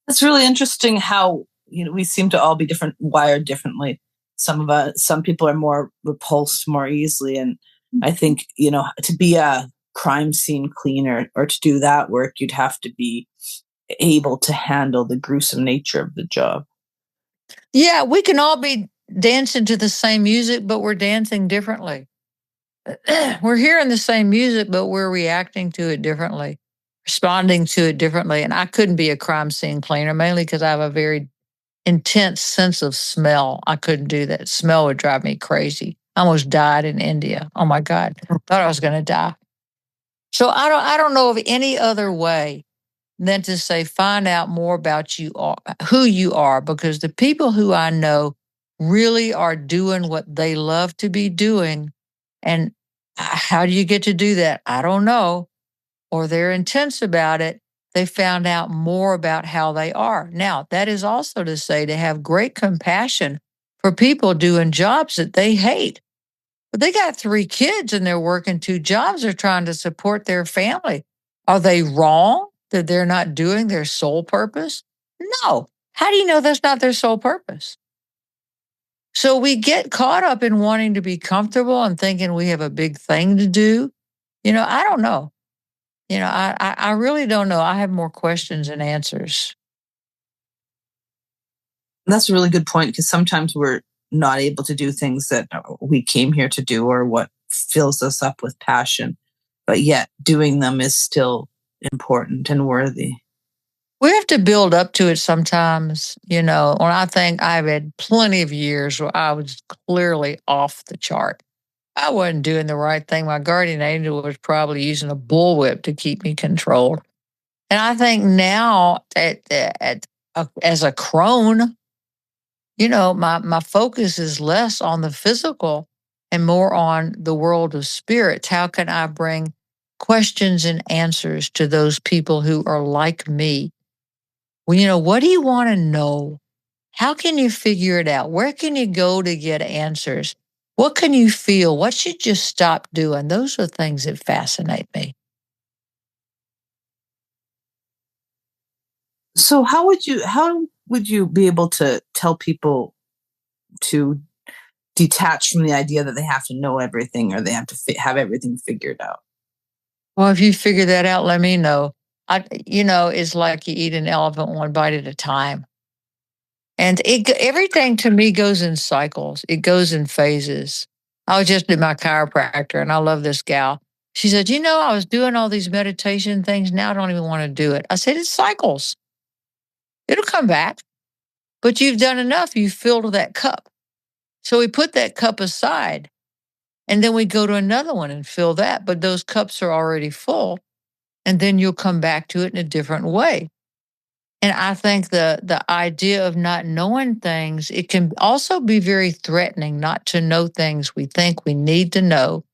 It's really interesting how we seem to all be different, wired differently. Some people are more repulsed more easily, and I think to be a crime scene cleaner or to do that work, you'd have to be able to handle the gruesome nature of the job. Yeah, we can all be dancing to the same music, but we're dancing differently. We're hearing the same music, but we're reacting to it differently, responding to it differently. And I couldn't be a crime scene cleaner, mainly because I have a very intense sense of smell. I couldn't do that. Smell would drive me crazy. I almost died in India. Oh my God. Thought I was going to die. So I don't know of any other way than to say find out more about who you are, because the people who I know really are doing what they love to be doing. And how do you get to do that? I don't know. Or they're intense about it. They found out more about how they are. Now, that is also to say to have great compassion for people doing jobs that they hate. But they got 3 kids and they're working 2 jobs. They're trying to support their family. Are they wrong that they're not doing their sole purpose? No. How do you know that's not their sole purpose? So we get caught up in wanting to be comfortable and thinking we have a big thing to do. I don't know. I really don't know. I have more questions than answers. That's a really good point because sometimes we're not able to do things that we came here to do or what fills us up with passion, but yet doing them is still important and worthy. We have to build up to it sometimes, when I think I've had plenty of years where I was clearly off the chart. I wasn't doing the right thing. My guardian angel was probably using a bullwhip to keep me controlled. And I think now, as a crone, my focus is less on the physical and more on the world of spirits. How can I bring questions and answers to those people who are like me? Well, what do you want to know? How can you figure it out? Where can you go to get answers? What can you feel? What should you stop doing? Those are things that fascinate me. So how would you be able to tell people to detach from the idea that they have to know everything or they have to have everything figured out? Well, if you figure that out, let me know. It's like you eat an elephant one bite at a time. And everything to me goes in cycles. It goes in phases. I was just at my chiropractor and I love this gal. She said, I was doing all these meditation things. Now I don't even want to do it. I said, it's cycles. It'll come back, but you've done enough. You've filled that cup. So we put that cup aside and then we go to another one and fill that. But those cups are already full. And then you'll come back to it in a different way. And I think the idea of not knowing things, it can also be very threatening not to know things we think we need to know.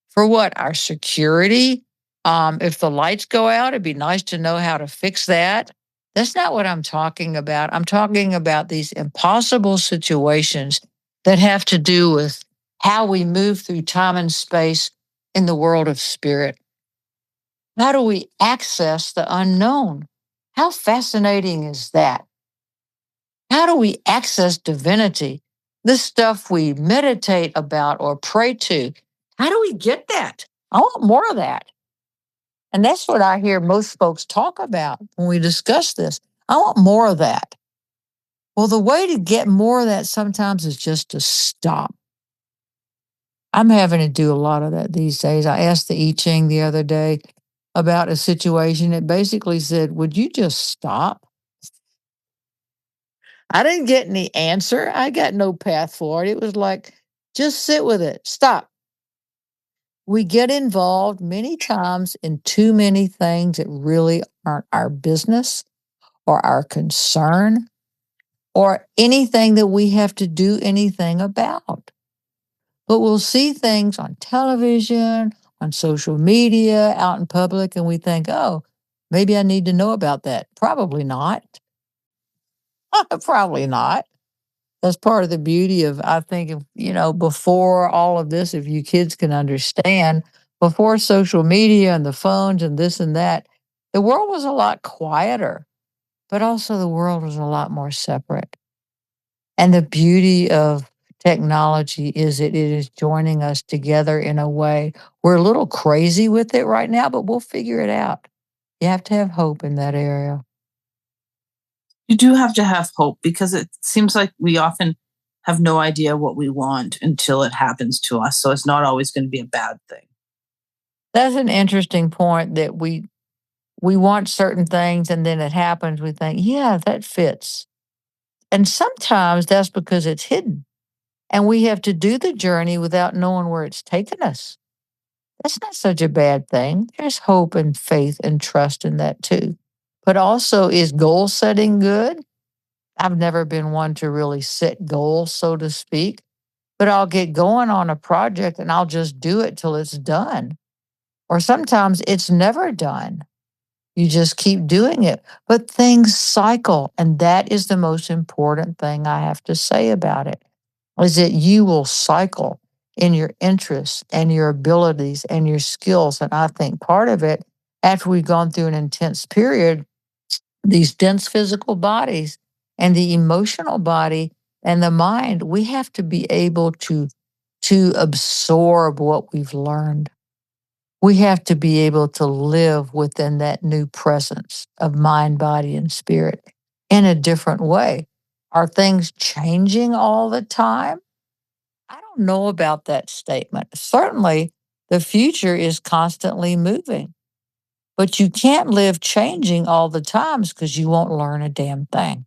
For what? Our security. If the lights go out, it'd be nice to know how to fix that. That's not what I'm talking about. I'm talking about these impossible situations that have to do with how we move through time and space in the world of spirit. How do we access the unknown? How fascinating is that? How do we access divinity? This stuff we meditate about or pray to. How do we get that? I want more of that. And that's what I hear most folks talk about when we discuss this. I want more of that. Well, the way to get more of that sometimes is just to stop. I'm having to do a lot of that these days. I asked the I Ching the other day about a situation. It basically said, would you just stop? I didn't get any answer. I got no path forward. It was like, just sit with it. Stop. We get involved many times in too many things that really aren't our business or our concern or anything that we have to do anything about. But we'll see things on television, on social media, out in public, and we think, oh, maybe I need to know about that. Probably not. Probably not. That's part of the beauty of, I think, before all of this, if you kids can understand, before social media and the phones and this and that, the world was a lot quieter. but also the world was a lot more separate. And the beauty of technology is that it is joining us together in a way. We're a little crazy with it right now, but we'll figure it out. You have to have hope in that area. You do have to have hope because it seems like we often have no idea what we want until it happens to us. So it's not always going to be a bad thing. That's an interesting point that we want certain things and then it happens, we think, yeah, that fits. And sometimes that's because it's hidden. And we have to do the journey without knowing where it's taken us. That's not such a bad thing. There's hope and faith and trust in that too. But also, is goal setting good? I've never been one to really set goals, so to speak, but I'll get going on a project and I'll just do it till it's done. Or sometimes it's never done. You just keep doing it. But things cycle. And that is the most important thing I have to say about it is that you will cycle in your interests and your abilities and your skills. And I think part of it, after we've gone through an intense period, these dense physical bodies and the emotional body and the mind, we have to be able to absorb what we've learned. We have to be able to live within that new presence of mind, body, and spirit in a different way. Are things changing all the time? I don't know about that statement. Certainly, the future is constantly moving, but you can't live changing all the times because you won't learn a damn thing.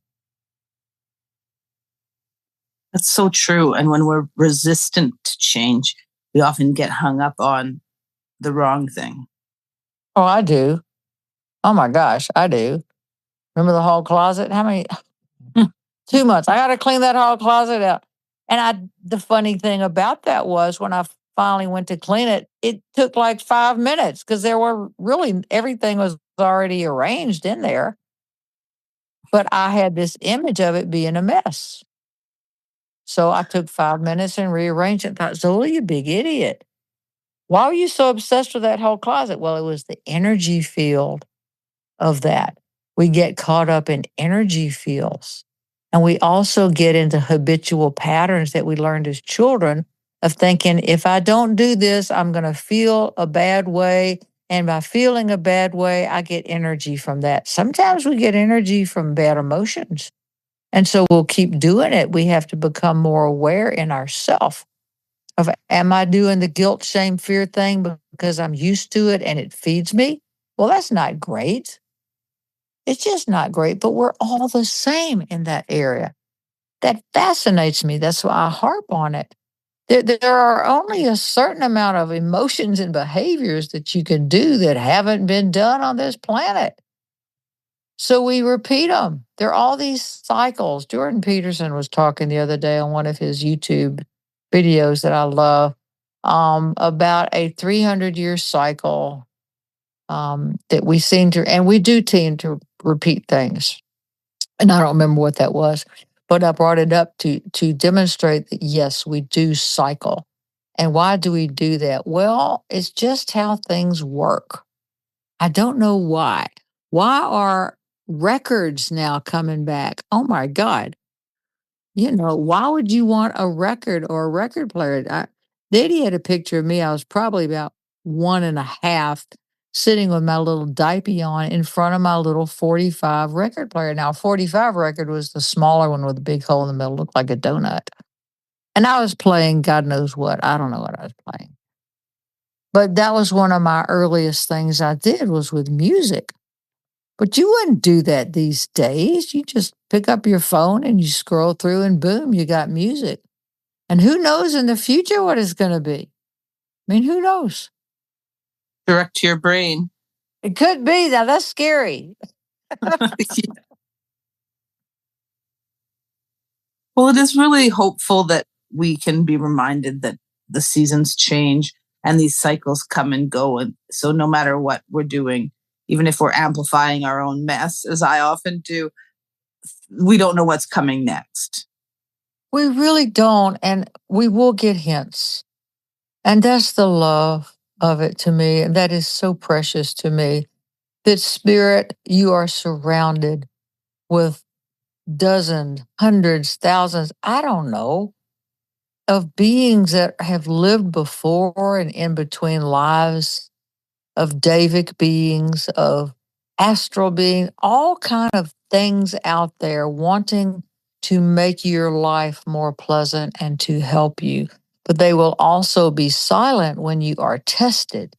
That's so true. And when we're resistant to change, we often get hung up on the wrong thing. Oh, I do. Oh my gosh, I do. Remember the hall closet? How many? 2 months. I got to clean that hall closet out. And the funny thing about that was when I finally went to clean it, it took like 5 minutes because there were really everything was already arranged in there. But I had this image of it being a mess. So I took 5 minutes and rearranged it and thought, Zola, you big idiot. Why were you so obsessed with that whole closet? Well, it was the energy field of that. We get caught up in energy fields. And we also get into habitual patterns that we learned as children of thinking, if I don't do this, I'm going to feel a bad way. And by feeling a bad way, I get energy from that. Sometimes we get energy from bad emotions. And so we'll keep doing it. We have to become more aware in ourself of, am I doing the guilt, shame, fear thing because I'm used to it and it feeds me? Well, that's not great. It's just not great, but we're all the same in that area. That fascinates me. That's why I harp on it. There are only a certain amount of emotions and behaviors that you can do that haven't been done on this planet. So we repeat them. There are all these cycles. Jordan Peterson was talking the other day on one of his YouTube videos that I love about a 300-year cycle that we seem to, and we do tend to repeat things. And I don't remember what that was, but I brought it up to demonstrate that yes, we do cycle. And why do we do that? Well, it's just how things work. I don't know why. Why are records now coming back? Oh my God. Why would you want a record or a record player? Daddy had a picture of me. I was probably about 1.5, sitting with my little diaper on in front of my little 45 record player. Now, 45 record was the smaller one with a big hole in the middle, looked like a donut. And I was playing God knows what. I don't know what I was playing. But that was one of my earliest things I did was with music. But you wouldn't do that these days. You just pick up your phone and you scroll through and boom, you got music. And who knows in the future what it's going to be? I mean, who knows? Direct to your brain. It could be. Now that's scary. Yeah. Well, it is really hopeful that we can be reminded that the seasons change and these cycles come and go. And so no matter what we're doing, even if we're amplifying our own mess, as I often do, we don't know what's coming next. We really don't. And we will get hints. And that's the love of it to me. And that is so precious to me. That spirit, you are surrounded with dozens, hundreds, thousands, I don't know, of beings that have lived before and in between lives, of Davic beings, of astral beings, all kind of things out there wanting to make your life more pleasant and to help you. But they will also be silent when you are tested.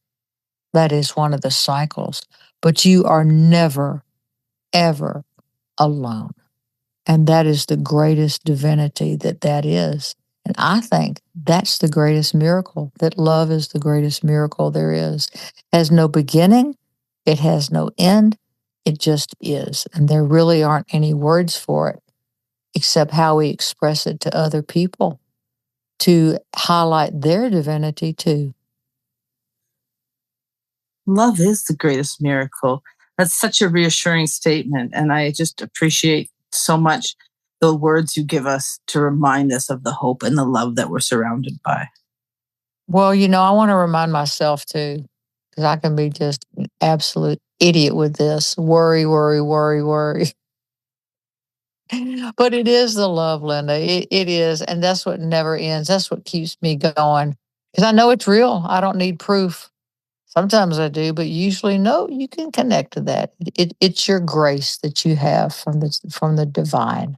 That is one of the cycles. But you are never, ever alone. And that is the greatest divinity that is. And I think that's the greatest miracle, that love is the greatest miracle there is. It has no beginning, it has no end, it just is. And there really aren't any words for it except how we express it to other people to highlight their divinity too. Love is the greatest miracle. That's such a reassuring statement. And I just appreciate so much the words you give us to remind us of the hope and the love that we're surrounded by. Well, I want to remind myself too, because I can be just an absolute idiot with this worry, worry, worry, worry. But it is the love, Linda. It is. And that's what never ends. That's what keeps me going because I know it's real. I don't need proof. Sometimes I do, but usually no, you can connect to that. It's your grace that you have from the divine.